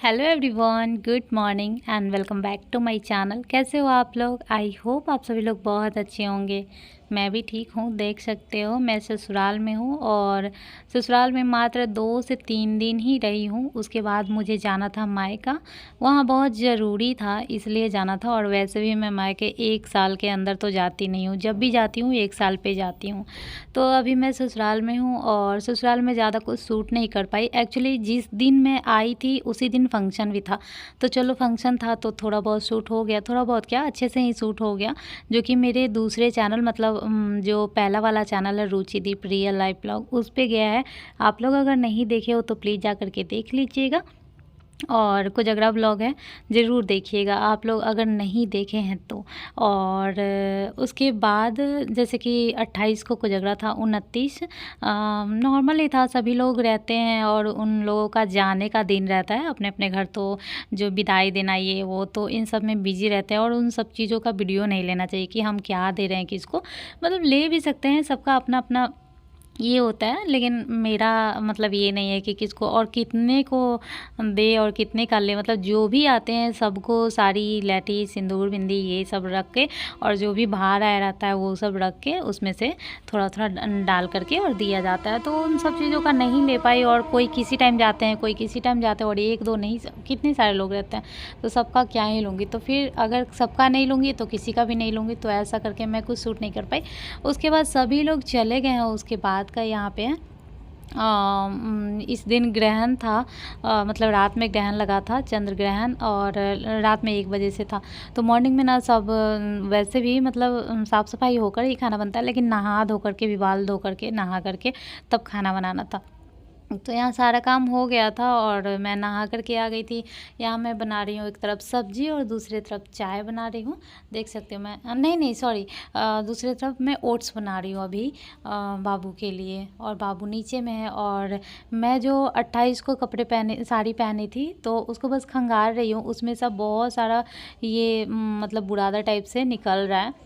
Hello everyone, good morning and welcome back to my channel. कैसे हो आप लोग? आई होप आप सभी लोग बहुत अच्छे होंगे। मैं भी ठीक हूँ। देख सकते हो मैं ससुराल में हूँ और ससुराल में मात्र 2 से 3 दिन ही रही हूँ। उसके बाद मुझे जाना था मायका। वहाँ बहुत ज़रूरी था इसलिए जाना था। और वैसे भी मैं मायके 1 साल के अंदर तो जाती नहीं हूँ, जब भी जाती हूँ 1 साल पे जाती हूँ। तो अभी मैं ससुराल में हूँ और ससुराल में ज़्यादा कुछ सूट नहीं कर पाई। एक्चुअली जिस दिन मैं आई थी उसी दिन फंक्शन भी था, तो चलो फंक्शन था तो थोड़ा बहुत सूट हो गया, थोड़ा बहुत क्या अच्छे से ही सूट हो गया। जो कि मेरे दूसरे चैनल मतलब जो पहला वाला चैनल है रुचिदीप रियल लाइफ ब्लॉग, उस पे गया है। आप लोग अगर नहीं देखे हो तो प्लीज़ जा करके देख लीजिएगा। और कोजगरा ब्लॉग है, ज़रूर देखिएगा आप लोग अगर नहीं देखे हैं तो। और उसके बाद जैसे कि 28 को कोजगरा था, 29 नॉर्मल ही था। सभी लोग रहते हैं और उन लोगों का जाने का दिन रहता है अपने अपने घर, तो जो विदाई देना ये वो तो इन सब में बिजी रहते हैं। और उन सब चीज़ों का वीडियो नहीं लेना चाहिए कि हम क्या दे रहे हैं किसको, मतलब ले भी सकते हैं, सबका अपना अपना ये होता है। लेकिन मेरा मतलब ये नहीं है कि किसको और कितने को दे और कितने का ले, मतलब जो भी आते हैं सबको साड़ी लहठी सिंदूर बिंदी ये सब रख के, और जो भी बाहर आया रहता है वो सब रख के उसमें से थोड़ा थोड़ा डाल करके और दिया जाता है। तो उन सब चीज़ों का नहीं ले पाई। और कोई किसी टाइम जाते हैं, कोई किसी टाइम जाते हैं, और एक दो नहीं कितने सारे लोग रहते हैं, तो सबका क्या ही लूँगी। तो फिर अगर सबका नहीं लूँगी तो किसी का भी नहीं लूँगी, तो ऐसा करके मैं कुछ सूट नहीं कर पाई। उसके बाद सभी लोग चले गए हैं। उसके बाद का यहाँ पे है इस दिन ग्रहण था, मतलब रात में ग्रहण लगा था, चंद्र ग्रहण, और रात में 1 बजे से था। तो मॉर्निंग में ना सब वैसे भी मतलब साफ़ सफाई होकर ही खाना बनता है, लेकिन नहा धो करके भी बाल धो करके नहा करके तब खाना बनाना था। तो यहाँ सारा काम हो गया था और मैं नहा करके आ गई थी। यहाँ मैं बना रही हूँ एक तरफ सब्जी और दूसरी तरफ चाय बना रही हूँ। देख सकते हो मैं नहीं सॉरी, दूसरी तरफ मैं ओट्स बना रही हूँ अभी बाबू के लिए, और बाबू नीचे में है। और मैं जो 28 को कपड़े पहने साड़ी पहनी थी तो उसको बस खंगार रही हूँ। उसमें सब बहुत सारा ये मतलब बुरादा टाइप से निकल रहा है,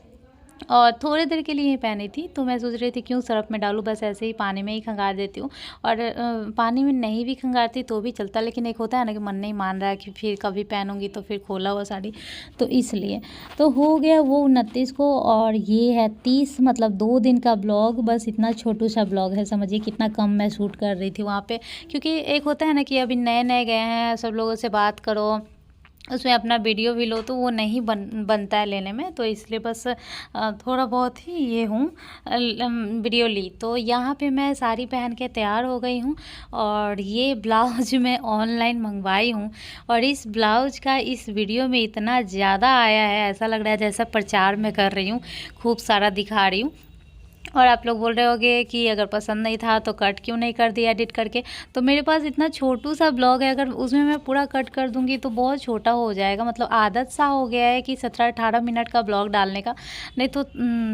और थोड़ी देर के लिए ही पहनी थी। तो मैं सोच रही थी क्यों सर्फ़ में डालूँ, बस ऐसे ही पानी में ही खंगार देती हूँ। और पानी में नहीं भी खंगारती तो भी चलता, लेकिन एक होता है ना कि मन नहीं मान रहा है कि फिर कभी पहनूंगी तो फिर खोला हुआ साड़ी, तो इसलिए। तो हो गया वो 29 को, और ये है 30, मतलब 2 दिन का ब्लॉग। बस इतना छोटू सा ब्लॉग है, समझिए कितना कम मैं शूट कर रही थी वहाँ पे। क्योंकि एक होता है ना कि अभी नए नए गए हैं, सब लोगों से बात करो, उसमें अपना वीडियो भी लो, तो वो नहीं बनता है लेने में। तो इसलिए बस थोड़ा बहुत ही ये हूँ वीडियो ली। तो यहाँ पे मैं साड़ी पहन के तैयार हो गई हूँ, और ये ब्लाउज मैं ऑनलाइन मंगवाई हूँ। और इस ब्लाउज का इस वीडियो में इतना ज़्यादा आया है, ऐसा लग रहा है जैसा प्रचार मैं कर रही हूँ, खूब सारा दिखा रही हूँ। और आप लोग बोल रहे होंगे कि अगर पसंद नहीं था तो कट क्यों नहीं कर दिया एडिट करके। तो मेरे पास इतना छोटू सा ब्लॉग है, अगर उसमें मैं पूरा कट कर दूंगी तो बहुत छोटा हो जाएगा। मतलब आदत सा हो गया है कि 17-18 मिनट का ब्लॉग डालने का, नहीं तो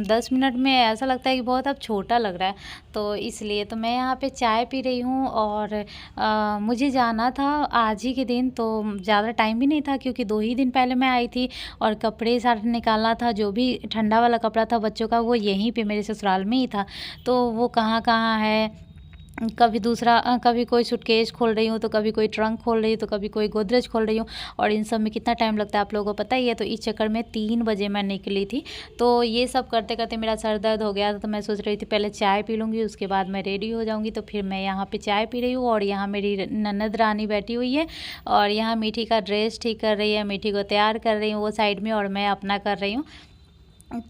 10 मिनट में ऐसा लगता है कि बहुत अब छोटा लग रहा है। तो इसलिए तो मैं यहाँ पे चाय पी रही हूँ। और मुझे जाना था आज ही के दिन, तो ज़्यादा टाइम भी नहीं था क्योंकि 2 ही दिन पहले मैं आई थी। और कपड़े सारे निकालना था, जो भी ठंडा वाला कपड़ा था बच्चों का वो यहीं पे मेरे ससुराल में ही था। तो वो कहाँ कहाँ है, कभी दूसरा कभी कोई सूटकेस खोल रही हूँ, तो कभी कोई ट्रंक खोल रही हूँ, तो कभी कोई गोदरेज खोल रही हूँ। और इन सब में कितना टाइम लगता है आप लोगों को पता ही है। तो इस चक्कर में 3 बजे मैं निकली थी। तो ये सब करते करते मेरा सर दर्द हो गया था। तो मैं सोच रही थी पहले चाय पी लूँगी, उसके बाद मैं रेडी हो जाऊँगी। तो फिर मैं यहाँ पे चाय पी रही हूँ, और यहाँ मेरी ननद रानी बैठी हुई है, और यहाँ मीठी का ड्रेस ठीक कर रही है, मीठी को तैयार कर रही हूँ वो साइड में, और मैं अपना कर रही हूँ।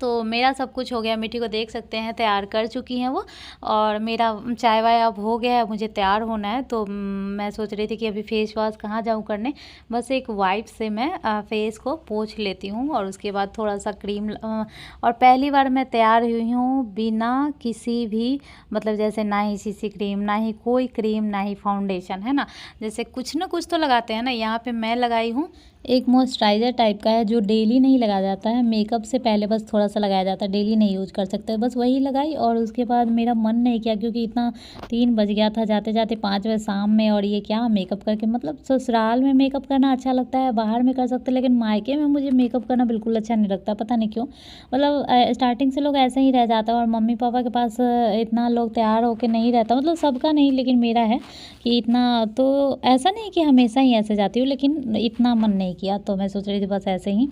तो मेरा सब कुछ हो गया। मिट्टी को देख सकते हैं तैयार कर चुकी हैं वो, और मेरा चाय वाय अब हो गया है, मुझे तैयार होना है। तो मैं सोच रही थी कि अभी फेस वॉश कहाँ जाऊँ करने, बस एक वाइप से मैं फेस को पोंछ लेती हूँ, और उसके बाद थोड़ा सा क्रीम। और पहली बार मैं तैयार हुई हूँ बिना किसी भी मतलब जैसे ना ही सीसी क्रीम, ना ही कोई क्रीम, ना ही फाउंडेशन, है ना। जैसे कुछ ना कुछ तो लगाते हैं ना, यहाँ पर मैं लगाई हूँ एक मॉइस्चराइज़र टाइप का है जो डेली नहीं लगाया जाता है, मेकअप से पहले बस थोड़ा सा लगाया जाता है, डेली नहीं यूज़ कर सकते। बस वही लगाई और उसके बाद मेरा मन नहीं किया क्योंकि इतना 3 बज गया था, जाते जाते 5 बजे शाम में, और ये क्या मेकअप करके, मतलब ससुराल में मेकअप करना अच्छा लगता है, बाहर में कर सकते हैं, लेकिन मायके में मुझे मेकअप करना बिल्कुल अच्छा नहीं लगता, पता नहीं क्यों। मतलब स्टार्टिंग से लोग ऐसे ही रह जाता है और मम्मी पापा के पास इतना लोग तैयार होके नहीं रहता, मतलब सबका नहीं लेकिन मेरा है कि इतना, तो ऐसा नहीं कि हमेशा ही ऐसे जाती हूँ, लेकिन इतना मन नहीं किया तो मैं सोच रही थी बस ऐसे ही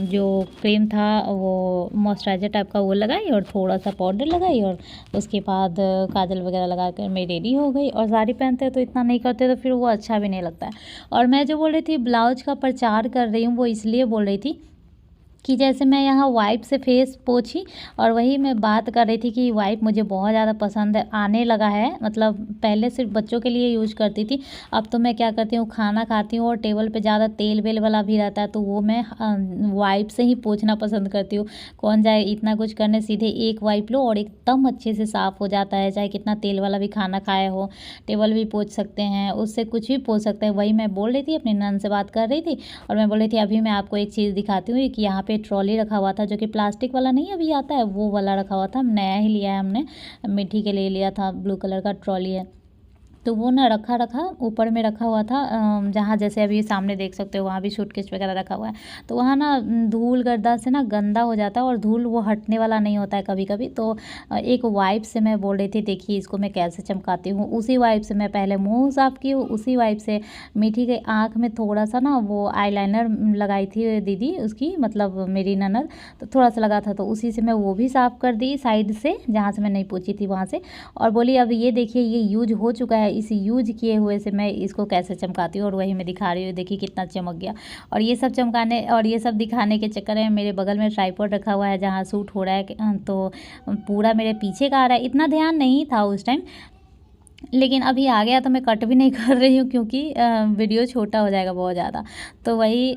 जो क्रीम था वो मॉइस्चराइज़र टाइप का वो लगाई और थोड़ा सा पाउडर लगाई और उसके बाद काजल वगैरह लगा कर मैं रेडी हो गई। और साड़ी पहनते तो इतना नहीं करते तो फिर वो अच्छा भी नहीं लगता है। और मैं जो बोल रही थी ब्लाउज का प्रचार कर रही हूँ, वो इसलिए बोल रही थी कि जैसे मैं यहाँ वाइप से फेस पोंछी, और वही मैं बात कर रही थी कि वाइप मुझे बहुत ज़्यादा पसंद आने लगा है। मतलब पहले सिर्फ बच्चों के लिए यूज़ करती थी, अब तो मैं क्या करती हूँ, खाना खाती हूँ और टेबल पे ज़्यादा तेल वेल वाला भी रहता है तो वो मैं वाइप से ही पोंछना पसंद करती हूँ। कौन जाए इतना कुछ करने, सीधे एक वाइप लो और एकदम अच्छे से साफ़ हो जाता है, चाहे कितना तेल वाला भी खाना खाए हो, टेबल भी पोंछ सकते हैं, उससे कुछ भी पोंछ सकते हैं। वही मैं बोल रही थी, अपनी ननद से बात कर रही थी और मैं बोल रही थी अभी मैं आपको एक चीज़ दिखाती हूँ कि यहाँ पे ट्रॉली रखा हुआ था, जो कि प्लास्टिक वाला नहीं अभी आता है, वो वाला रखा हुआ था, नया ही लिया है हमने, मिट्टी के लिए लिया था, ब्लू कलर का ट्रॉली है। तो वो ना रखा रखा ऊपर में रखा हुआ था, जहाँ जैसे अभी सामने देख सकते हो वहाँ भी सूटकेस वगैरह रखा हुआ है। तो वहाँ ना धूल गर्दा से ना गंदा हो जाता है और धूल वो हटने वाला नहीं होता है कभी कभी। तो एक वाइप से मैं बोल रही थी देखिए इसको मैं कैसे चमकाती हूँ। उसी वाइप से मैं पहले मुँह साफ़ की हूँ, उसी वाइप से मीठी के आँख में थोड़ा सा ना वो आईलाइनर लगाई थी दीदी उसकी, मतलब मेरी ननद, तो थोड़ा सा लगा था तो उसी से मैं वो भी साफ़ कर दी साइड से, जहाँ से मैं नहीं पोंछी थी वहाँ से। और बोली अब ये देखिए ये यूज हो चुका है, इस यूज किए हुए से मैं इसको कैसे चमकाती हूँ, और वही मैं दिखा रही हूँ, देखिए कितना चमक गया। और ये सब चमकाने और ये सब दिखाने के चक्कर में मेरे बगल में ट्राइपॉड रखा हुआ है जहाँ सूट हो रहा है, तो पूरा मेरे पीछे का आ रहा है। इतना ध्यान नहीं था उस टाइम, लेकिन अभी आ गया तो मैं कट भी नहीं कर रही हूँ क्योंकि वीडियो छोटा हो जाएगा बहुत ज़्यादा। तो वही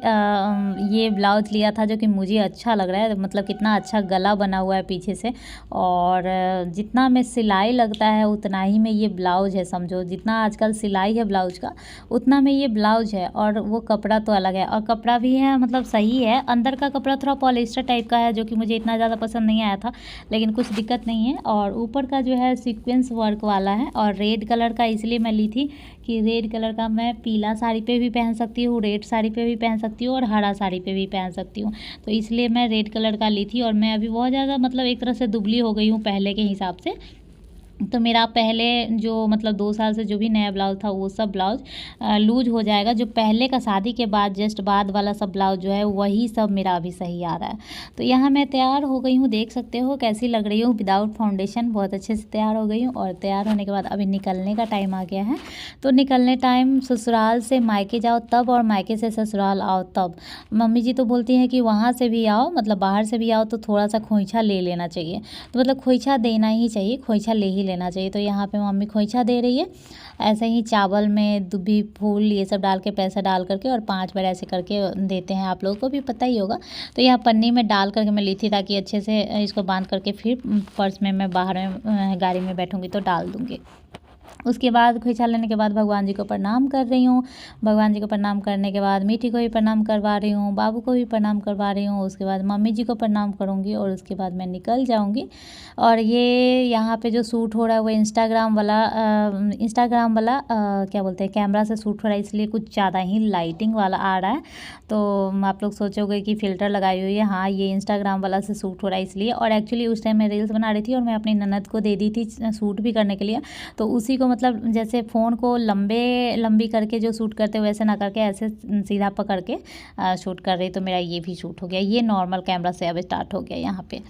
ये ब्लाउज़ लिया था जो कि मुझे अच्छा लग रहा है, मतलब कितना अच्छा गला बना हुआ है पीछे से, और जितना में सिलाई लगता है उतना ही में ये ब्लाउज़ है, समझो जितना आजकल सिलाई है ब्लाउज़ का उतना में ये ब्लाउज़ है। और वो कपड़ा तो अलग है, और कपड़ा भी है मतलब सही है, अंदर का कपड़ा थोड़ा पॉलिस्टर टाइप का है जो कि मुझे इतना ज़्यादा पसंद नहीं आया था, लेकिन कुछ दिक्कत नहीं है। और ऊपर का जो है सीक्वेंस वर्क वाला है, और रेड कलर का इसलिए मैं ली थी कि रेड कलर का मैं पीला साड़ी पे भी पहन सकती हूँ, रेड साड़ी पे भी पहन सकती हूँ और हरा साड़ी पे भी पहन सकती हूँ, तो इसलिए मैं रेड कलर का ली थी। और मैं अभी बहुत ज़्यादा मतलब एक तरह से दुबली हो गई हूँ पहले के हिसाब से। तो मेरा पहले जो मतलब 2 साल से जो भी नया ब्लाउज़ था वो सब ब्लाउज़ लूज हो जाएगा, जो पहले का शादी के बाद जस्ट बाद वाला सब ब्लाउज़ जो है वही सब मेरा अभी सही आ रहा है। तो यहाँ मैं तैयार हो गई हूँ, देख सकते हो कैसी लग रही हूँ विदाउट फाउंडेशन, बहुत अच्छे से तैयार हो गई हूँ। और तैयार होने के बाद अभी निकलने का टाइम आ गया है। तो निकलने टाइम ससुराल से मायके जाओ तब और मायके से ससुराल आओ तब। मम्मी जी तो बोलती हैं कि वहाँ से भी आओ, मतलब बाहर से भी आओ तो थोड़ा सा खोइछा ले लेना चाहिए, तो मतलब खोइछा देना ही चाहिए, खोइछा ले ही लेना चाहिए। तो यहाँ पे मम्मी खोइछा दे रही है, ऐसे ही चावल में दुबी फूल ये सब डाल के पैसा डाल करके और 5 बार ऐसे करके देते हैं, आप लोगों को भी पता ही होगा। तो यहाँ पन्नी में डाल करके मैं ली थी ताकि अच्छे से इसको बांध करके फिर पर्स में मैं बाहर में गाड़ी में बैठूँगी तो डाल दूँगी। उसके बाद खोइछा लेने के बाद भगवान जी को प्रणाम कर रही हूँ। भगवान जी को प्रणाम करने के बाद मीठी को भी प्रणाम करवा रही हूँ, बाबू को भी प्रणाम करवा रही हूँ, उसके बाद मम्मी जी को प्रणाम करूँगी और उसके बाद मैं निकल जाऊँगी। और ये यहाँ पे जो शूट हो रहा है वो इंस्टाग्राम वाला क्या बोलते हैं, कैमरा से शूट हो रहा है, इसलिए कुछ ज़्यादा ही लाइटिंग वाला आ रहा है। तो आप लोग सोचोगे कि फ़िल्टर लगाई हुई है, हाँ ये इंस्टाग्राम वाला से शूट हो रहा है इसलिए। और एक्चुअली उस टाइम मैं रील्स बना रही थी और मैं अपनी ननद को दे दी थी शूट भी करने के लिए, तो उसी को मतलब जैसे फ़ोन को लंबी करके जो शूट करते वैसे ना करके ऐसे सीधा पकड़ के शूट कर रही, तो मेरा ये भी शूट हो गया। ये नॉर्मल कैमरा से अब स्टार्ट हो गया यहाँ पे।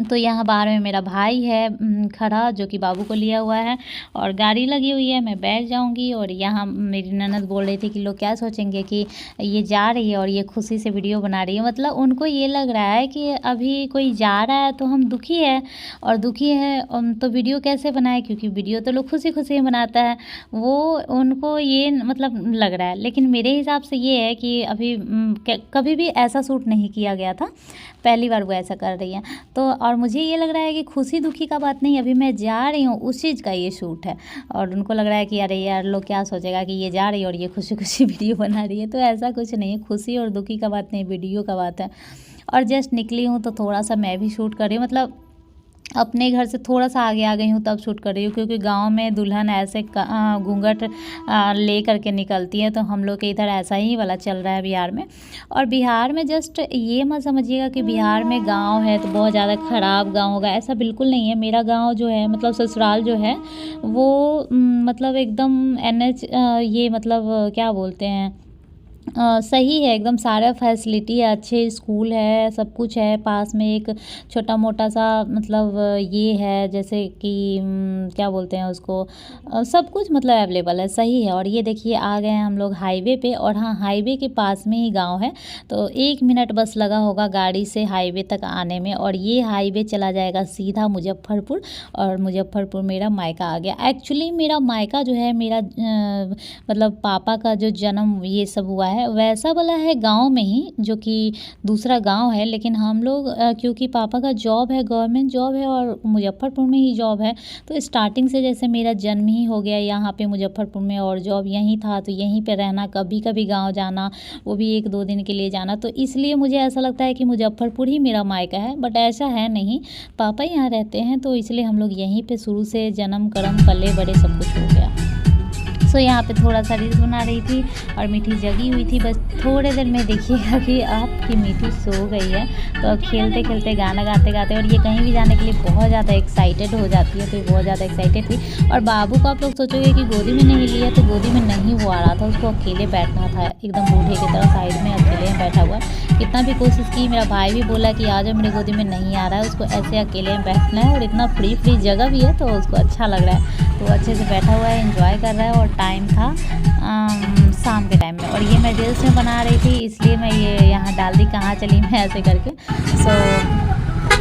तो यहाँ बाहर में मेरा भाई है खड़ा, जो कि बाबू को लिया हुआ है, और गाड़ी लगी हुई है, मैं बैठ जाऊँगी। और यहाँ मेरी ननद बोल रही थी कि लोग क्या सोचेंगे कि ये जा रही है और ये खुशी से वीडियो बना रही है, मतलब उनको ये लग रहा है कि अभी कोई जा रहा है तो हम दुखी है, और दुखी है तो वीडियो कैसे बनाए, क्योंकि वीडियो तो लोग खुशी खुशी बनाता है, वो उनको ये मतलब लग रहा है। लेकिन मेरे हिसाब से ये है कि अभी कभी भी ऐसा शूट नहीं किया गया था, पहली बार वो ऐसा कर रही है। तो और मुझे ये लग रहा है कि खुशी दुखी का बात नहीं, अभी मैं जा रही हूँ उस चीज़ का ये शूट है। और उनको लग रहा है कि अरे यार लोग क्या सोचेगा कि ये जा रही है और ये खुशी खुशी वीडियो बना रही है। तो ऐसा कुछ नहीं है, खुशी और दुखी का बात नहीं, वीडियो का बात है। और जस्ट निकली हूँ तो थोड़ा सा मैं भी शूट कर रही हूँ, मतलब अपने घर से थोड़ा सा आगे आ गई हूँ तब शूट कर रही हूँ, क्योंकि गांव में दुल्हन ऐसे घूंघट ले करके निकलती है। तो हम लोग के इधर ऐसा ही वाला चल रहा है बिहार में। और बिहार में जस्ट ये मत समझिएगा कि बिहार में गांव है तो बहुत ज़्यादा ख़राब गांव होगा, ऐसा बिल्कुल नहीं है। मेरा गांव जो है, मतलब ससुराल जो है वो मतलब एकदम NH ये मतलब क्या बोलते हैं, सही है एकदम, सारा फैसिलिटी है, अच्छे स्कूल है, सब कुछ है। पास में एक छोटा मोटा सा मतलब ये है, जैसे कि क्या बोलते हैं उसको, सब कुछ मतलब अवेलेबल है, सही है। और ये देखिए आ गए हैं हम लोग हाईवे पे। और हाँ, हाईवे के पास में ही गांव है, तो 1 मिनट बस लगा होगा गाड़ी से हाईवे तक आने में। और ये हाईवे चला जाएगा सीधा मुजफ्फरपुर, और मुजफ्फरपुर मेरा मायका आ गया। एक्चुअली मेरा मायका जो है, मेरा मतलब पापा का जो जन्म ये सब हुआ है वैसा वाला है गांव में ही, जो कि दूसरा गांव है। लेकिन हम लोग क्योंकि पापा का जॉब है, गवर्नमेंट जॉब है, और मुजफ्फरपुर में ही जॉब है, तो स्टार्टिंग से जैसे मेरा जन्म ही हो गया यहाँ पे मुजफ्फरपुर में, और जॉब यहीं था तो यहीं पे रहना, कभी कभी गांव जाना, वो भी 1-2 दिन के लिए जाना। तो इसलिए मुझे ऐसा लगता है कि मुजफ्फरपुर ही मेरा मायका है, बट ऐसा है नहीं, पापा यहाँ रहते हैं तो इसलिए हम लोग यहीं पे शुरू से जन्म कर्म पले बड़े सब कुछ हो गया। सो यहाँ पे थोड़ा सा रील्स बना रही थी और मीठी जगी हुई थी। बस थोड़े देर में देखिएगा कि आपकी मीठी सो गई है। तो अब खेलते खेलते गाना गाते गाते, और ये कहीं भी जाने के लिए बहुत ज़्यादा एक्साइटेड हो जाती है, तो ये बहुत ज़्यादा एक्साइटेड थी। और बाबू को आप लोग सोचोगे कि गोदी में नहीं लिया, तो गोदी में नहीं वो आ रहा था, उसको अकेले बैठना था, एकदम बूढ़े की तरह साइड में अकेले में बैठा हुआ। कितना भी कोशिश की, मेरा भाई भी बोला कि आ जाओ मेरी गोदी में, नहीं आ रहा है, उसको ऐसे अकेले में बैठना है। और इतना फ्री जगह भी है तो उसको अच्छा लग रहा है, तो अच्छे से बैठा हुआ है, एंजॉय कर रहा है। और टाइम था शाम के टाइम में, और ये मैं रील्स में बना रही थी, इसलिए मैं ये यहाँ डाल दी, कहाँ चली मैं ऐसे करके। सो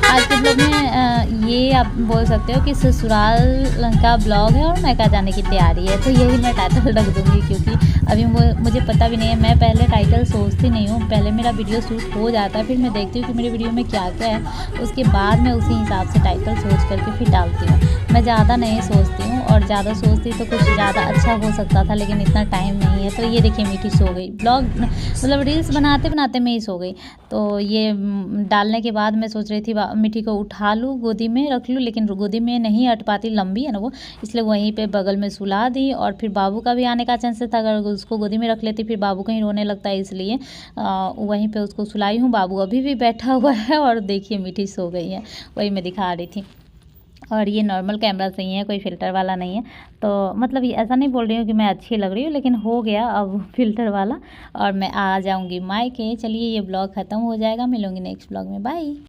आज के ब्लॉग में ये आप बोल सकते हो कि ससुराल का ब्लॉग है और मायका जाने की तैयारी है, तो यही मैं टाइटल रख दूँगी, क्योंकि अभी मुझे पता भी नहीं है। मैं पहले टाइटल सोचती नहीं हूँ, पहले मेरा वीडियो शूट हो जाता है, फिर मैं देखती हूँ कि मेरे वीडियो में क्या क्या है, उसके बाद मैं उसी हिसाब से टाइटल सोच करके फिर डालती हूँ। मैं ज़्यादा नहीं सोचती हूँ, और ज़्यादा सोचती तो कुछ ज़्यादा अच्छा हो सकता था, लेकिन इतना टाइम नहीं है। तो ये देखिए मीठी सो गई, ब्लॉग मतलब रील्स बनाते बनाते मैं ही सो गई। तो ये डालने के बाद मैं सोच रही थी मीठी को उठा लूँ, गोदी में रख लूँ, लेकिन गोदी में नहीं अट पाती, लंबी है ना वो, इसलिए वहीं पे बगल में सुला दी। और फिर बाबू का भी आने का चांसेस था, अगर उसको गोदी में रख लेती फिर बाबू कहीं रोने लगता है, इसलिए वहीं पे उसको सुलाई हूँ। बाबू अभी भी बैठा हुआ है, और देखिए मीठी सो गई है, वही मैं दिखा रही थी। और ये नॉर्मल कैमरा से ही है, कोई फ़िल्टर वाला नहीं है। तो मतलब ये ऐसा नहीं बोल रही हूँ कि मैं अच्छी लग रही हूँ, लेकिन हो गया अब फ़िल्टर वाला, और मैं आ जाऊँगी मायके। चलिए ये ब्लॉग ख़त्म हो जाएगा, मिलूँगी नेक्स्ट ब्लॉग में, बाय।